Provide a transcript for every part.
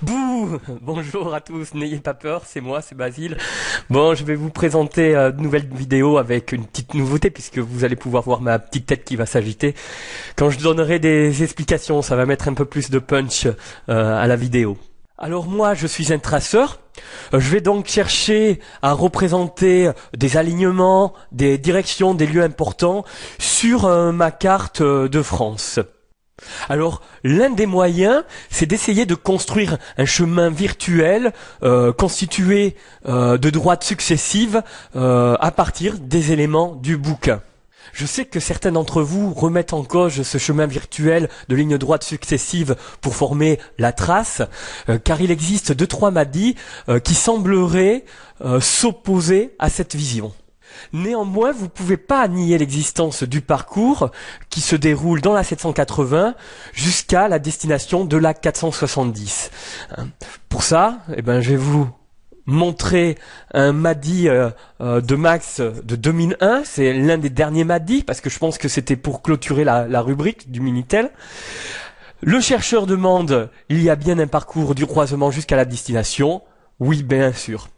Bouh! Bonjour à tous, n'ayez pas peur, c'est moi, c'est Basile. Bon, je vais vous présenter une nouvelle vidéo avec une petite nouveauté puisque vous allez pouvoir voir ma petite tête qui va s'agiter. Quand je donnerai des explications, ça va mettre un peu plus de punch à la vidéo. Alors moi, je suis un traceur. Je vais donc chercher à représenter des alignements, des directions, des lieux importants sur ma carte de France. Alors, l'un des moyens, c'est d'essayer de construire un chemin virtuel constitué de droites successives à partir des éléments du bouquin. Je sais que certains d'entre vous remettent en cause ce chemin virtuel de lignes droites successives pour former la trace, car il existe 2-3 madis qui sembleraient s'opposer à cette vision. Néanmoins, vous ne pouvez pas nier l'existence du parcours qui se déroule dans la 780 jusqu'à la destination de la 470. Pour ça, je vais vous montrer un MADI de Max de 2001. C'est l'un des derniers MADI parce que je pense que c'était pour clôturer la rubrique du Minitel. Le chercheur demande, il y a bien un parcours du croisement jusqu'à la destination? Oui, bien sûr.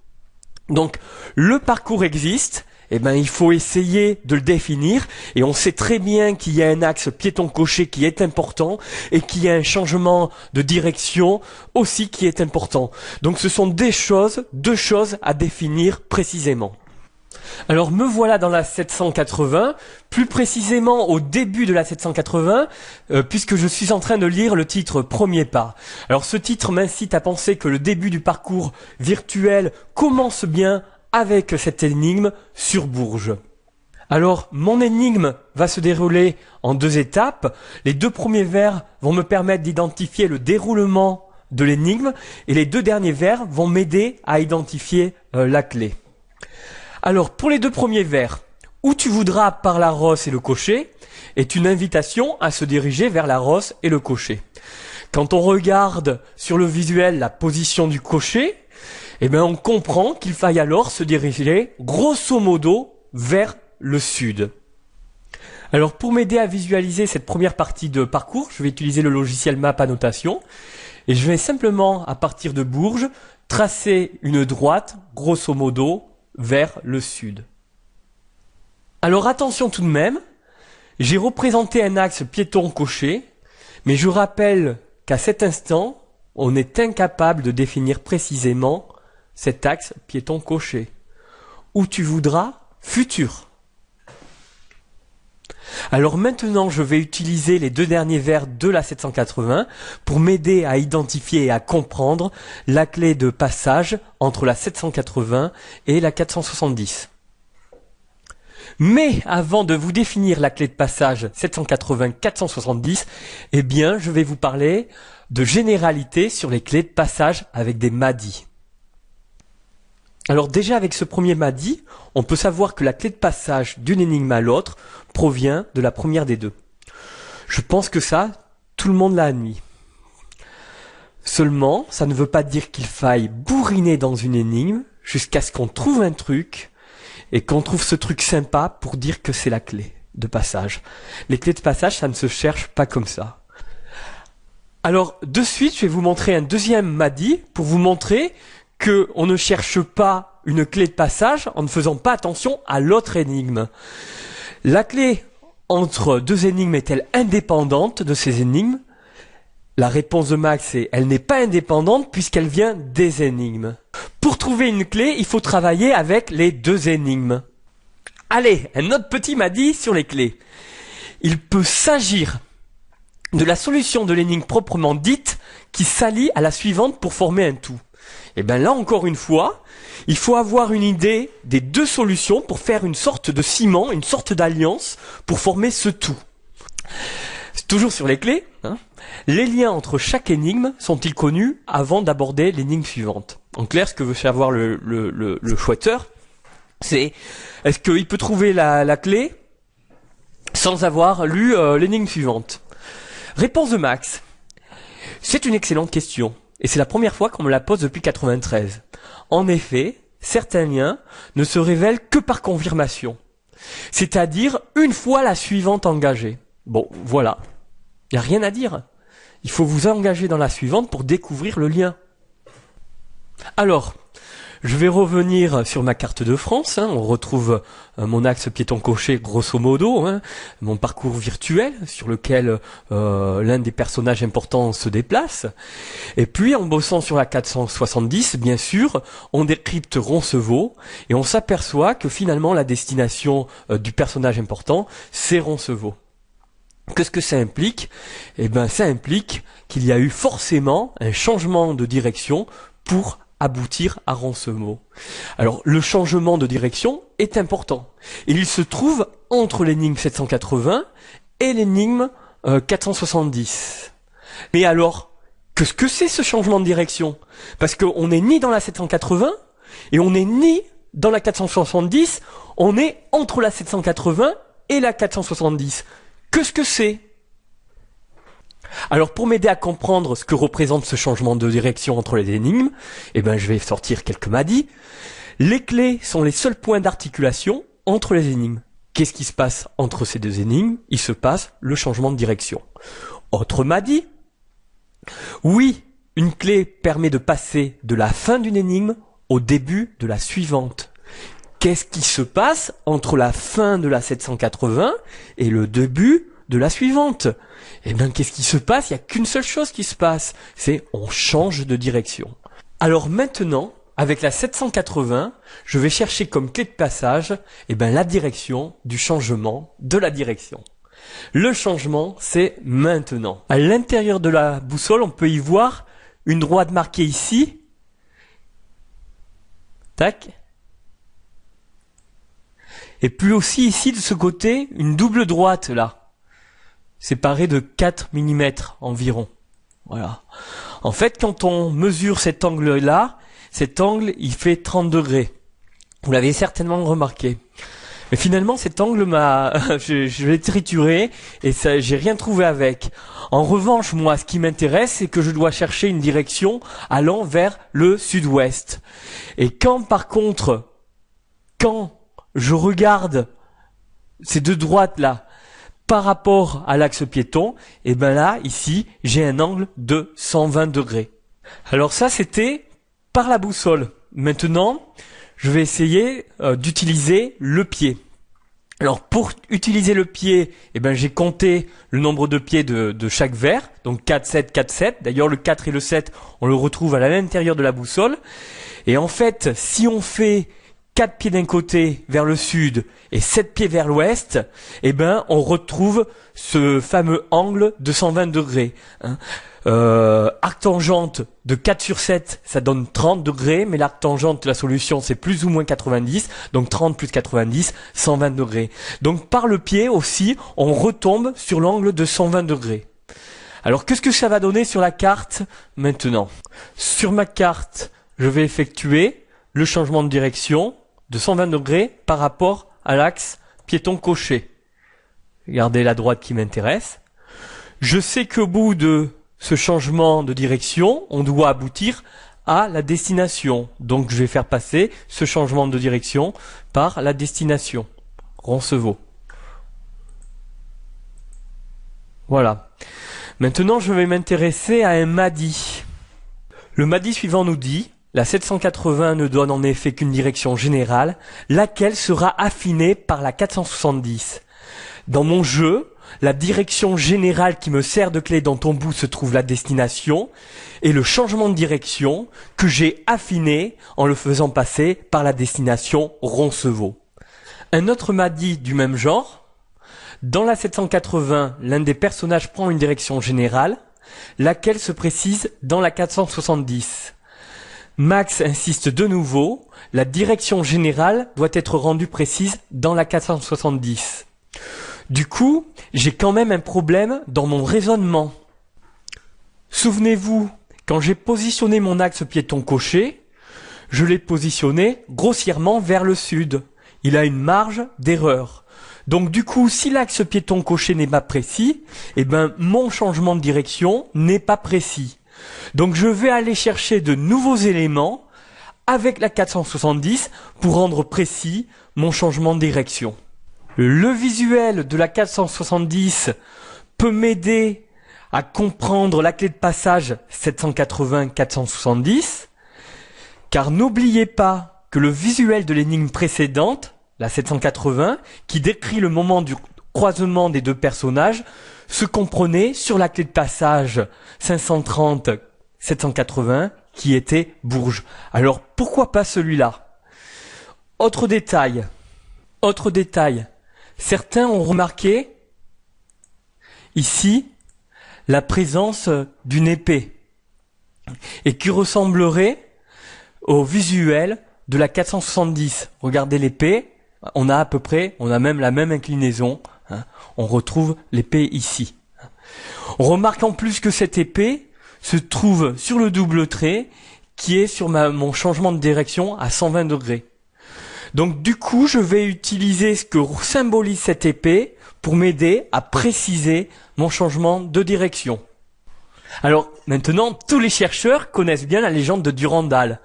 Donc, le parcours existe. Il faut essayer de le définir et on sait très bien qu'il y a un axe piéton-cocher qui est important et qu'il y a un changement de direction aussi qui est important. Donc ce sont deux choses à définir précisément. Alors me voilà dans la 780, plus précisément au début de la 780, puisque je suis en train de lire le titre Premier pas. Alors ce titre m'incite à penser que le début du parcours virtuel commence bien avec cette énigme sur Bourges. Alors, mon énigme va se dérouler en 2 étapes. Les 2 premiers vers vont me permettre d'identifier le déroulement de l'énigme et les 2 derniers vers vont m'aider à identifier la clé. Alors, pour les 2 premiers vers, où tu voudras par la rosse et le cocher est une invitation à se diriger vers la rosse et le cocher. Quand on regarde sur le visuel la position du cocher, on comprend qu'il faille alors se diriger, grosso modo, vers le sud. Alors, pour m'aider à visualiser cette première partie de parcours, je vais utiliser le logiciel Map Annotation, et je vais simplement, à partir de Bourges, tracer une droite, grosso modo, vers le sud. Alors, attention tout de même, j'ai représenté un axe piéton-cocher, mais je rappelle qu'à cet instant, on est incapable de définir précisément cet axe piéton-cocher. Où tu voudras, futur. Alors maintenant, je vais utiliser les 2 derniers vers de la 780 pour m'aider à identifier et à comprendre la clé de passage entre la 780 et la 470. Mais avant de vous définir la clé de passage 780-470, je vais vous parler de généralité sur les clés de passage avec des MADI. Alors déjà avec ce premier MADI, on peut savoir que la clé de passage d'une énigme à l'autre provient de la première des 2. Je pense que ça, tout le monde l'a admis. Seulement, ça ne veut pas dire qu'il faille bourriner dans une énigme jusqu'à ce qu'on trouve un truc et qu'on trouve ce truc sympa pour dire que c'est la clé de passage. Les clés de passage, ça ne se cherche pas comme ça. Alors, de suite, je vais vous montrer un deuxième MADI pour vous montrer qu'on ne cherche pas une clé de passage en ne faisant pas attention à l'autre énigme. La clé entre 2 énigmes est-elle indépendante de ces énigmes? La réponse de Max est elle n'est pas indépendante puisqu'elle vient des énigmes. Pour trouver une clé, il faut travailler avec les 2 énigmes. Allez, un autre petit MADI sur les clés. Il peut s'agir de la solution de l'énigme proprement dite qui s'allie à la suivante pour former un tout. Là encore une fois, il faut avoir une idée des 2 solutions pour faire une sorte de ciment, une sorte d'alliance pour former ce tout. Toujours sur les clés, les liens entre chaque énigme sont-ils connus avant d'aborder l'énigme suivante? En clair, ce que veut savoir le chouetteur, c'est est-ce qu'il peut trouver la clé sans avoir lu l'énigme suivante? Réponse de Max. C'est une excellente question. Et c'est la première fois qu'on me la pose depuis 93. En effet, certains liens ne se révèlent que par confirmation. C'est-à-dire une fois la suivante engagée. Bon, voilà. Il n'y a rien à dire. Il faut vous engager dans la suivante pour découvrir le lien. Alors, je vais revenir sur ma carte de France. On retrouve mon axe piéton coché grosso modo, mon parcours virtuel sur lequel l'un des personnages importants se déplace. Et puis en bossant sur la 470, bien sûr, on décrypte Roncevaux et on s'aperçoit que finalement la destination du personnage important, c'est Roncevaux. Qu'est-ce que ça implique? Eh ben, ça implique qu'il y a eu forcément un changement de direction pour aboutir à Roncevaux. Alors, le changement de direction est important. Il se trouve entre l'énigme 780 et l'énigme 470. Mais alors, qu'est-ce que c'est ce changement de direction? Parce qu'on n'est ni dans la 780 et on n'est ni dans la 470, on est entre la 780 et la 470. Qu'est-ce que c'est? Alors pour m'aider à comprendre ce que représente ce changement de direction entre les énigmes, je vais sortir quelques madis. Les clés sont les seuls points d'articulation entre les énigmes. Qu'est-ce qui se passe entre ces deux énigmes? Il se passe le changement de direction. Autre madis. Oui, une clé permet de passer de la fin d'une énigme au début de la suivante. Qu'est-ce qui se passe entre la fin de la 780 et le début de la suivante? Qu'est-ce qui se passe? Il n'y a qu'une seule chose qui se passe, c'est on change de direction. Alors maintenant, avec la 780, je vais chercher comme clé de passage la direction du changement de la direction. Le changement, c'est maintenant. À l'intérieur de la boussole, on peut y voir une droite marquée ici. Tac. Et puis aussi ici, de ce côté, une double droite là, séparée de 4 mm environ. Voilà. En fait, quand on mesure cet angle-là, cet angle, il fait 30 degrés. Vous l'avez certainement remarqué. Mais finalement, cet angle je l'ai trituré et ça, j'ai rien trouvé avec. En revanche, moi, ce qui m'intéresse, c'est que je dois chercher une direction allant vers le sud-ouest. Et quand je regarde ces deux droites-là par rapport à l'axe piéton, là, ici, j'ai un angle de 120 degrés. Alors ça, c'était par la boussole. Maintenant, je vais essayer d'utiliser le pied. Alors pour utiliser le pied, j'ai compté le nombre de pieds de chaque verre, donc 4, 7, 4, 7. D'ailleurs, le 4 et le 7, on le retrouve à l'intérieur de la boussole. Et en fait, si on fait 4 pieds d'un côté vers le sud et 7 pieds vers l'ouest, on retrouve ce fameux angle de 120 degrés. Arctangente de 4 sur 7, ça donne 30 degrés, mais l'arctangente, la solution, c'est plus ou moins 90, donc 30 plus 90, 120 degrés. Donc par le pied aussi, on retombe sur l'angle de 120 degrés. Alors qu'est-ce que ça va donner sur la carte maintenant? Sur ma carte, je vais effectuer le changement de direction de 120 degrés par rapport à l'axe piéton coché. Regardez la droite qui m'intéresse. Je sais qu'au bout de ce changement de direction, on doit aboutir à la destination. Donc je vais faire passer ce changement de direction par la destination. Roncevaux. Voilà. Maintenant, je vais m'intéresser à un MADI. Le MADI suivant nous dit: la 780 ne donne en effet qu'une direction générale, laquelle sera affinée par la 470. Dans mon jeu, la direction générale qui me sert de clé dans ton bout se trouve la destination, et le changement de direction que j'ai affiné en le faisant passer par la destination Roncevaux. Un autre MADI du même genre: dans la 780, l'un des personnages prend une direction générale, laquelle se précise dans la 470. Max insiste de nouveau, la direction générale doit être rendue précise dans la 470. Du coup, j'ai quand même un problème dans mon raisonnement. Souvenez-vous, quand j'ai positionné mon axe piéton coché, je l'ai positionné grossièrement vers le sud. Il a une marge d'erreur. Donc du coup, si l'axe piéton coché n'est pas précis, mon changement de direction n'est pas précis. Donc je vais aller chercher de nouveaux éléments avec la 470 pour rendre précis mon changement de direction. Le visuel de la 470 peut m'aider à comprendre la clé de passage 780-470. Car n'oubliez pas que le visuel de l'énigme précédente, la 780, qui décrit le moment du croisement des deux personnages, se comprenait sur la clé de passage 530-780 qui était Bourges. Alors pourquoi pas celui-là? Autre détail, certains ont remarqué ici la présence d'une épée et qui ressemblerait au visuel de la 470. Regardez l'épée, on a même la même inclinaison, hein. On retrouve l'épée ici. On remarque en plus que cette épée se trouve sur le double trait qui est sur mon changement de direction à 120 degrés. Donc du coup, je vais utiliser ce que symbolise cette épée pour m'aider à préciser mon changement de direction. Alors maintenant, tous les chercheurs connaissent bien la légende de Durandal,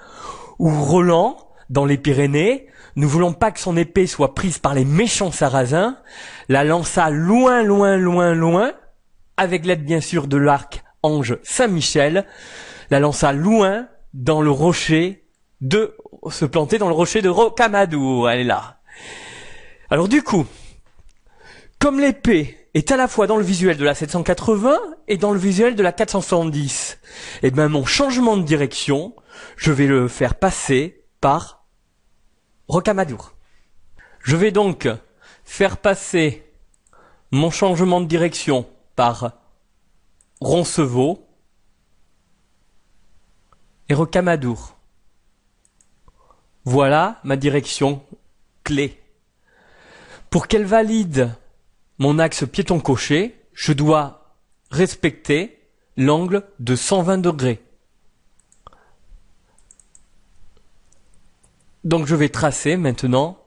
où Roland, dans les Pyrénées, ne voulant pas que son épée soit prise par les méchants sarrasins, la lança loin, avec l'aide bien sûr de l'archange Saint-Michel, la lança loin dans le rocher se planter dans le rocher de Rocamadour. Elle est là. Alors du coup, comme l'épée est à la fois dans le visuel de la 780 et dans le visuel de la 470, et ben mon changement de direction, je vais le faire passer par Rocamadour. Je vais donc faire passer mon changement de direction par Roncevaux et Rocamadour. Voilà ma direction clé. Pour qu'elle valide mon axe piéton coché, je dois respecter l'angle de 120 degrés. Donc je vais tracer maintenant,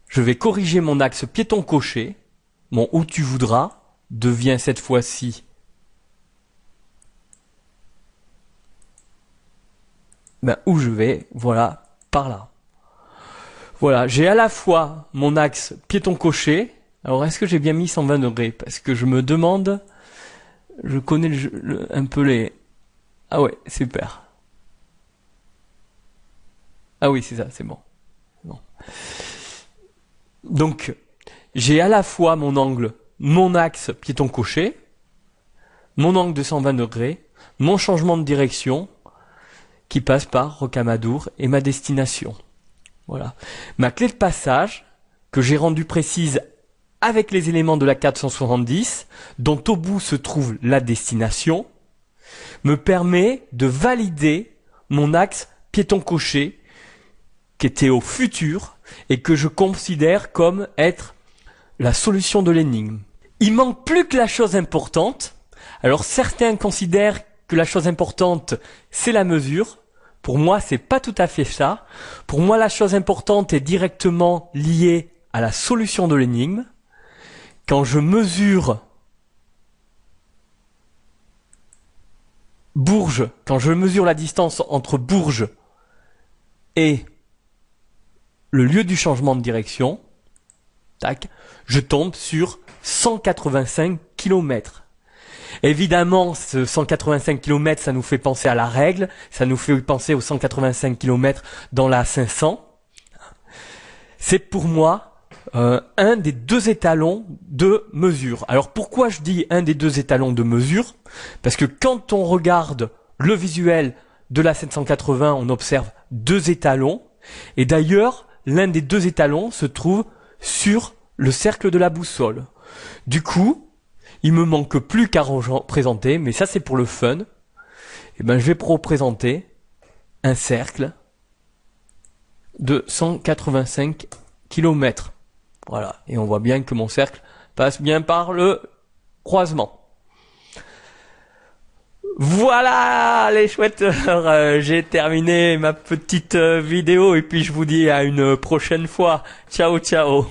je vais corriger mon axe piéton coché. Mon où tu voudras devient cette fois-ci où je vais, voilà, par là. Voilà, j'ai à la fois mon axe piéton coché. Alors est-ce que j'ai bien mis 120 degrés? Parce que je me demande, je connais un peu les... Ah ouais, super. Ah oui, c'est ça, c'est bon. Donc, j'ai à la fois mon axe piéton coché, mon angle de 120 degrés, mon changement de direction, qui passe par Rocamadour et ma destination. Voilà. Ma clé de passage, que j'ai rendue précise avec les éléments de la 470, dont au bout se trouve la destination, me permet de valider mon axe piéton coché, qui était au futur, et que je considère comme être la solution de l'énigme. Il manque plus que la chose importante. Alors certains considèrent que la chose importante, c'est la mesure. Pour moi, c'est pas tout à fait ça. Pour moi, la chose importante est directement liée à la solution de l'énigme. Quand je mesure Bourges, quand je mesure la distance entre Bourges et le lieu du changement de direction, tac, je tombe sur 185 km. Évidemment, ce 185 km, ça nous fait penser à la règle, ça nous fait penser aux 185 km dans la 500. C'est pour moi un des deux étalons de mesure. Alors pourquoi je dis un des deux étalons de mesure? Parce que quand on regarde le visuel de la 780, on observe deux étalons. Et d'ailleurs, l'un des deux étalons se trouve sur le cercle de la boussole. Du coup, il me manque plus qu'à représenter, mais ça c'est pour le fun. Et ben je vais représenter un cercle de 185 km. Voilà, et on voit bien que mon cercle passe bien par le croisement. Voilà les chouettes, j'ai terminé ma petite vidéo et puis je vous dis à une prochaine fois. Ciao ciao.